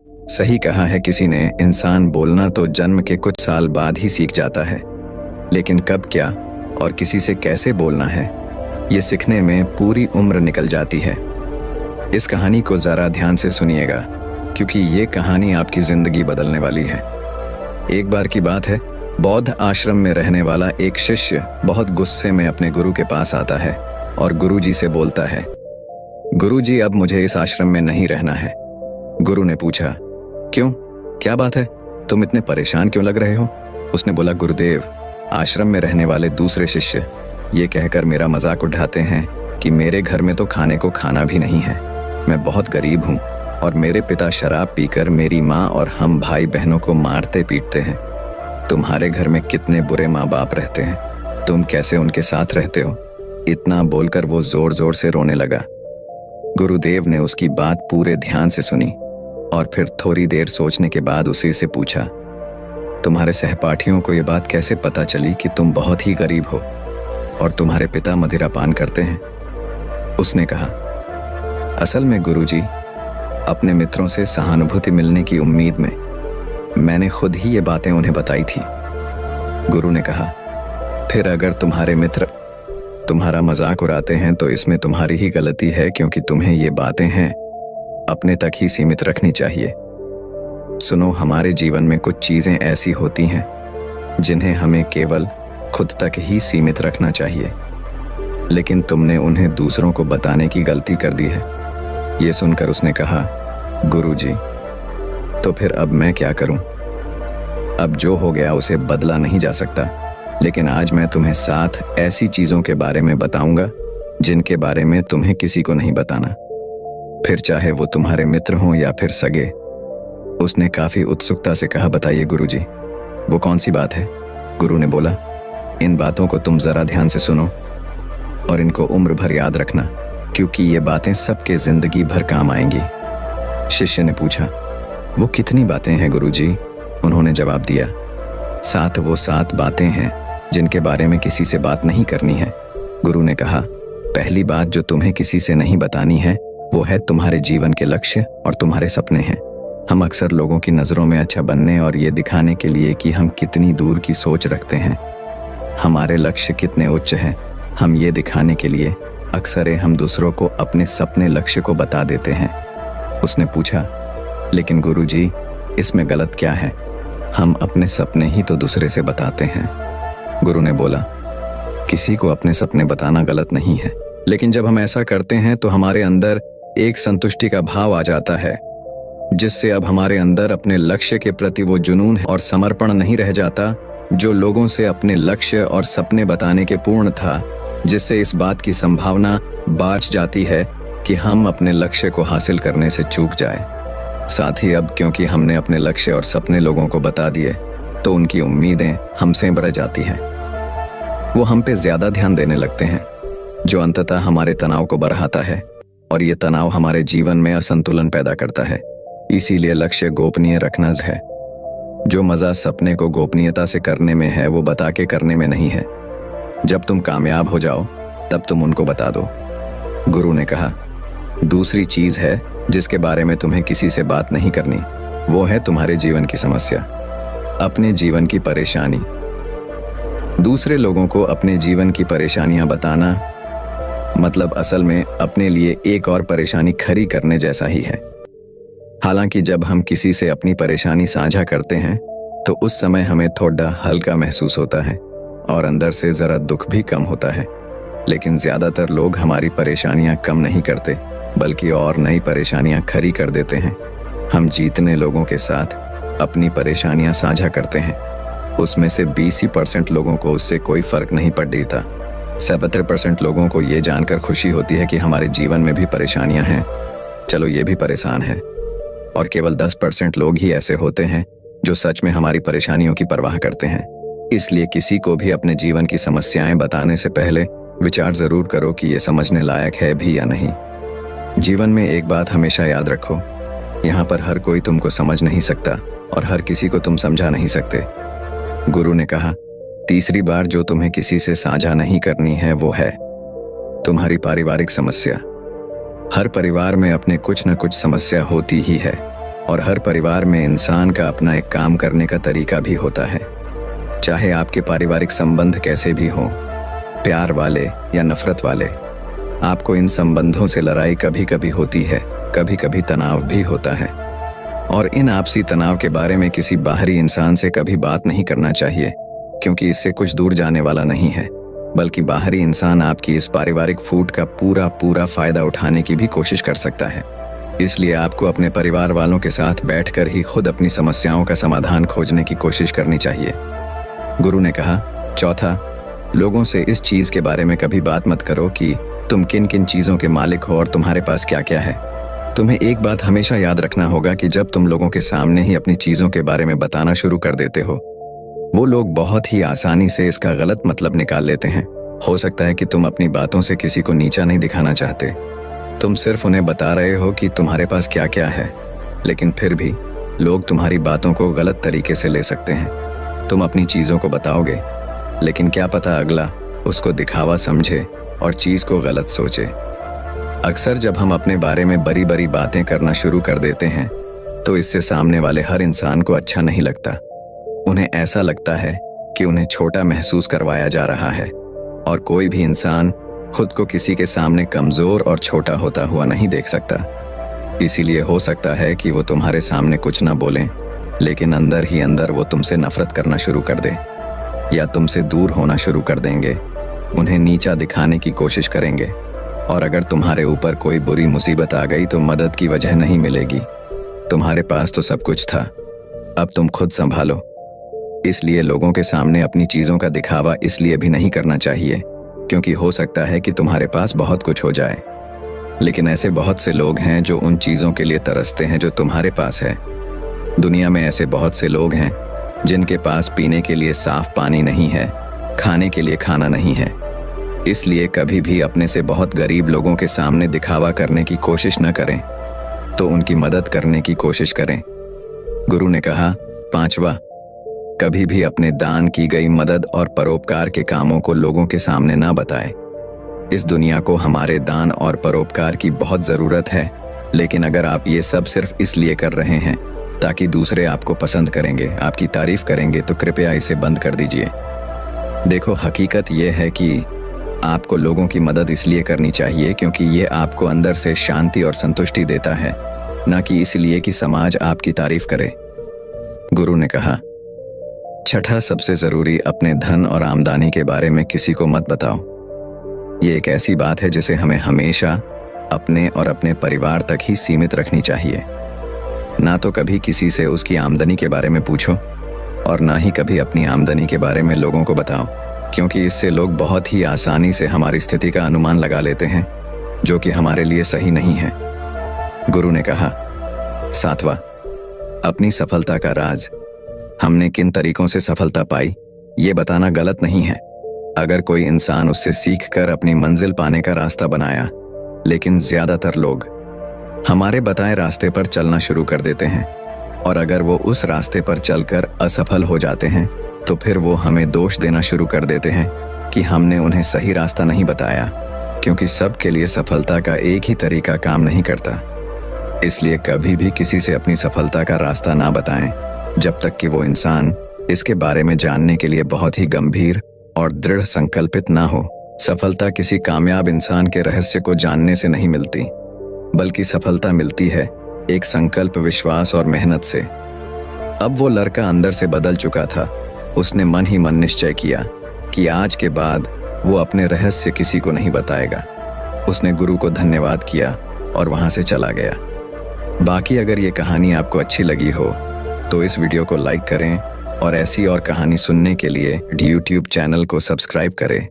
सही कहा है किसी ने, इंसान बोलना तो जन्म के कुछ साल बाद ही सीख जाता है, लेकिन कब क्या और किसी से कैसे बोलना है, ये सीखने में पूरी उम्र निकल जाती है। इस कहानी को ज़रा ध्यान से सुनिएगा, क्योंकि ये कहानी आपकी ज़िंदगी बदलने वाली है। एक बार की बात है, बौद्ध आश्रम में रहने वाला एक शिष्य बहुत गुस्से में अपने गुरु के पास आता है और गुरुजी से बोलता है, गुरुजी, अब मुझे इस आश्रम में नहीं रहना है। गुरु ने पूछा, क्यों, क्या बात है, तुम इतने परेशान क्यों लग रहे हो? उसने बोला, गुरुदेव, आश्रम में रहने वाले दूसरे शिष्य ये कहकर मेरा मजाक उड़ाते हैं कि मेरे घर में तो खाने को खाना भी नहीं है, मैं बहुत गरीब हूँ और मेरे पिता शराब पीकर मेरी माँ और हम भाई बहनों को मारते पीटते हैं। तुम्हारे घर में कितने बुरे माँ बाप रहते हैं, तुम कैसे उनके साथ रहते हो? इतना बोलकर वो जोर जोर से रोने लगा। गुरुदेव ने उसकी बात पूरे ध्यान से सुनी और फिर थोड़ी देर सोचने के बाद उसी से पूछा, तुम्हारे सहपाठियों को ये बात कैसे पता चली कि तुम बहुत ही गरीब हो और तुम्हारे पिता मदिरा पान करते हैं? उसने कहा, असल में गुरुजी, अपने मित्रों से सहानुभूति मिलने की उम्मीद में मैंने खुद ही ये बातें उन्हें बताई थी। गुरु ने कहा, फिर अगर तुम्हारे मित्र तुम्हारा मजाक उड़ाते हैं तो इसमें तुम्हारी ही गलती है, क्योंकि तुम्हें ये बातें हैं अपने तक ही सीमित रखनी चाहिए। सुनो, हमारे जीवन में कुछ चीजें ऐसी होती हैं जिन्हें हमें केवल खुद तक ही सीमित रखना चाहिए, लेकिन तुमने उन्हें दूसरों को बताने की गलती कर दी है। ये सुनकर उसने कहा, गुरुजी, तो फिर अब मैं क्या करूं? अब जो हो गया उसे बदला नहीं जा सकता, लेकिन आज मैं तुम्हें 7 ऐसी चीजों के बारे में बताऊंगा जिनके बारे में तुम्हें किसी को नहीं बताना, फिर चाहे वो तुम्हारे मित्र हों या फिर सगे। उसने काफी उत्सुकता से कहा, बताइए गुरुजी, वो कौन सी बात है? गुरु ने बोला, इन बातों को तुम जरा ध्यान से सुनो और इनको उम्र भर याद रखना, क्योंकि ये बातें सबके जिंदगी भर काम आएंगी। शिष्य ने पूछा, वो कितनी बातें हैं गुरुजी? उन्होंने जवाब दिया, 7 वो 7 बातें हैं जिनके बारे में किसी से बात नहीं करनी है। गुरु ने कहा, पहली बात जो तुम्हें किसी से नहीं बतानी है वो है तुम्हारे जीवन के लक्ष्य और तुम्हारे सपने हैं। हम अक्सर लोगों की नज़रों में अच्छा बनने और ये दिखाने के लिए कि हम कितनी दूर की सोच रखते हैं, हमारे लक्ष्य कितने उच्च हैं, हम ये दिखाने के लिए अक्सर हम दूसरों को अपने सपने लक्ष्य को बता देते हैं। उसने पूछा, लेकिन गुरुजी, इसमें गलत क्या है? हम अपने सपने ही तो दूसरे से बताते हैं। गुरु ने बोला, किसी को अपने सपने बताना गलत नहीं है, लेकिन जब हम ऐसा करते हैं तो हमारे अंदर एक संतुष्टि का भाव आ जाता है, जिससे अब हमारे अंदर अपने लक्ष्य के प्रति वो जुनून और समर्पण नहीं रह जाता जो लोगों से अपने लक्ष्य और सपने बताने के पूर्ण था, जिससे इस बात की संभावना बाँच जाती है कि हम अपने लक्ष्य को हासिल करने से चूक जाए। साथ ही अब क्योंकि हमने अपने लक्ष्य और सपने लोगों को बता दिए, तो उनकी उम्मीदें हमसे बढ़ जाती हैं। वो हम पे ज्यादा ध्यान देने लगते हैं, जो अंततः हमारे तनाव को बढ़ाता है और ये तनाव हमारे जीवन में असंतुलन पैदा करता है। इसीलिए लक्ष्य गोपनीय रखना है। जो मजा सपने को गोपनीयता से करने में है वो बता के करने में नहीं है। जब तुम कामयाब हो जाओ तब तुम उनको बता दो। गुरु ने कहा, दूसरी चीज है जिसके बारे में तुम्हें किसी से बात नहीं करनी, वो है तुम्हारे जीवन की समस्या, अपने जीवन की परेशानी। दूसरे लोगों को अपने जीवन की परेशानियां बताना मतलब असल में अपने लिए एक और परेशानी खड़ी करने जैसा ही है। हालांकि जब हम किसी से अपनी परेशानी साझा करते हैं तो उस समय हमें थोड़ा हल्का महसूस होता है और अंदर से जरा दुख भी कम होता है, लेकिन ज्यादातर लोग हमारी परेशानियां कम नहीं करते बल्कि और नई परेशानियां खड़ी कर देते हैं। हम जीतने लोगों के साथ अपनी परेशानियां साझा करते हैं, उसमें से 20% लोगों को उससे कोई फर्क नहीं पड़ता। 70% लोगों को ये जानकर खुशी होती है कि हमारे जीवन में भी परेशानियां हैं, चलो ये भी परेशान है, और केवल 10% लोग ही ऐसे होते हैं जो सच में हमारी परेशानियों की परवाह करते हैं। इसलिए किसी को भी अपने जीवन की समस्याएं बताने से पहले विचार जरूर करो कि ये समझने लायक है भी या नहीं। जीवन में एक बात हमेशा याद रखो, यहाँ पर हर कोई तुमको समझ नहीं सकता और हर किसी को तुम समझा नहीं सकते। गुरु ने कहा, तीसरी बार जो तुम्हें किसी से साझा नहीं करनी है वो है तुम्हारी पारिवारिक समस्या। हर परिवार में अपने कुछ न कुछ समस्या होती ही है, और हर परिवार में इंसान का अपना एक काम करने का तरीका भी होता है। चाहे आपके पारिवारिक संबंध कैसे भी हों, प्यार वाले या नफरत वाले, आपको इन संबंधों से लड़ाई कभी कभी होती है, कभी कभी तनाव भी होता है। और इन आपसी तनाव के बारे में किसी बाहरी इंसान से कभी बात नहीं करना चाहिए, क्योंकि इससे कुछ दूर जाने वाला नहीं है, बल्कि बाहरी इंसान आपकी इस पारिवारिक फूट का पूरा फायदा उठाने की भी कोशिश कर सकता है। इसलिए आपको अपने परिवार वालों के साथ बैठकर ही खुद अपनी समस्याओं का समाधान खोजने की कोशिश करनी चाहिए। गुरु ने कहा, चौथा, लोगों से इस चीज के बारे में कभी बात मत करो कि तुम किन किन चीजों के मालिक हो और तुम्हारे पास क्या क्या है। तुम्हें एक बात हमेशा याद रखना होगा कि जब तुम लोगों के सामने ही अपनी चीजों के बारे में बताना शुरू कर देते हो, वो लोग बहुत ही आसानी से इसका गलत मतलब निकाल लेते हैं। हो सकता है कि तुम अपनी बातों से किसी को नीचा नहीं दिखाना चाहते, तुम सिर्फ उन्हें बता रहे हो कि तुम्हारे पास क्या क्या है, लेकिन फिर भी लोग तुम्हारी बातों को गलत तरीके से ले सकते हैं। तुम अपनी चीजों को बताओगे, लेकिन क्या पता अगला उसको दिखावा समझे और चीज को गलत सोचे। अक्सर जब हम अपने बारे में बड़ी बड़ी बातें करना शुरू कर देते हैं, तो इससे सामने वाले हर इंसान को अच्छा नहीं लगता। उन्हें ऐसा लगता है कि उन्हें छोटा महसूस करवाया जा रहा है, और कोई भी इंसान खुद को किसी के सामने कमजोर और छोटा होता हुआ नहीं देख सकता। इसीलिए हो सकता है कि वो तुम्हारे सामने कुछ ना बोलें, लेकिन अंदर ही अंदर वो तुमसे नफरत करना शुरू कर दें, या तुमसे दूर होना शुरू कर देंगे, उन्हें नीचा दिखाने की कोशिश करेंगे। और अगर तुम्हारे ऊपर कोई बुरी मुसीबत आ गई तो मदद की वजह नहीं मिलेगी। तुम्हारे पास तो सब कुछ था, अब तुम खुद संभालो। इसलिए लोगों के सामने अपनी चीजों का दिखावा इसलिए भी नहीं करना चाहिए क्योंकि हो सकता है कि तुम्हारे पास बहुत कुछ हो जाए, लेकिन ऐसे बहुत से लोग हैं जो उन चीजों के लिए तरसते हैं जो तुम्हारे पास है। दुनिया में ऐसे बहुत से लोग हैं जिनके पास पीने के लिए साफ पानी नहीं है, खाने के लिए खाना नहीं है। इसलिए कभी भी अपने से बहुत गरीब लोगों के सामने दिखावा करने की कोशिश न करें, तो उनकी मदद करने की कोशिश करें। गुरु ने कहा, पांचवा, कभी भी अपने दान की गई मदद और परोपकार के कामों को लोगों के सामने ना बताएं। इस दुनिया को हमारे दान और परोपकार की बहुत जरूरत है, लेकिन अगर आप ये सब सिर्फ इसलिए कर रहे हैं ताकि दूसरे आपको पसंद करेंगे, आपकी तारीफ करेंगे, तो कृपया इसे बंद कर दीजिए। देखो, हकीकत यह है कि आपको लोगों की मदद इसलिए करनी चाहिए क्योंकि ये आपको अंदर से शांति और संतुष्टि देता है, न कि इसलिए कि समाज आपकी तारीफ करे। गुरु ने कहा, छठा, सबसे जरूरी, अपने धन और आमदनी के बारे में किसी को मत बताओ। ये एक ऐसी बात है जिसे हमें हमेशा अपने और अपने परिवार तक ही सीमित रखनी चाहिए। ना तो कभी किसी से उसकी आमदनी के बारे में पूछो और ना ही कभी अपनी आमदनी के बारे में लोगों को बताओ, क्योंकि इससे लोग बहुत ही आसानी से हमारी स्थिति का अनुमान लगा लेते हैं, जो कि हमारे लिए सही नहीं है। गुरु ने कहा, सातवां, अपनी सफलता का राज, हमने किन तरीकों से सफलता पाई ये बताना गलत नहीं है। अगर कोई इंसान उससे सीखकर अपनी मंजिल पाने का रास्ता बनाया, लेकिन ज्यादातर लोग हमारे बताए रास्ते पर चलना शुरू कर देते हैं, और अगर वो उस रास्ते पर चलकर असफल हो जाते हैं तो फिर वो हमें दोष देना शुरू कर देते हैं कि हमने उन्हें सही रास्ता नहीं बताया, क्योंकि सबके लिए सफलता का एक ही तरीका काम नहीं करता। इसलिए कभी भी किसी से अपनी सफलता का रास्ता ना बताएं जब तक कि वो इंसान इसके बारे में जानने के लिए बहुत ही गंभीर और दृढ़ संकल्पित ना हो। सफलता किसी कामयाब इंसान के रहस्य को जानने से नहीं मिलती, बल्कि सफलता मिलती है एक संकल्प, विश्वास और मेहनत से। अब वो लड़का अंदर से बदल चुका था। उसने मन ही मन निश्चय किया कि आज के बाद वो अपने रहस्य किसी को नहीं बताएगा। उसने गुरु को धन्यवाद किया और वहां से चला गया। बाकी अगर ये कहानी आपको अच्छी लगी हो तो इस वीडियो को लाइक करें और ऐसी और कहानी सुनने के लिए YouTube चैनल को सब्सक्राइब करें।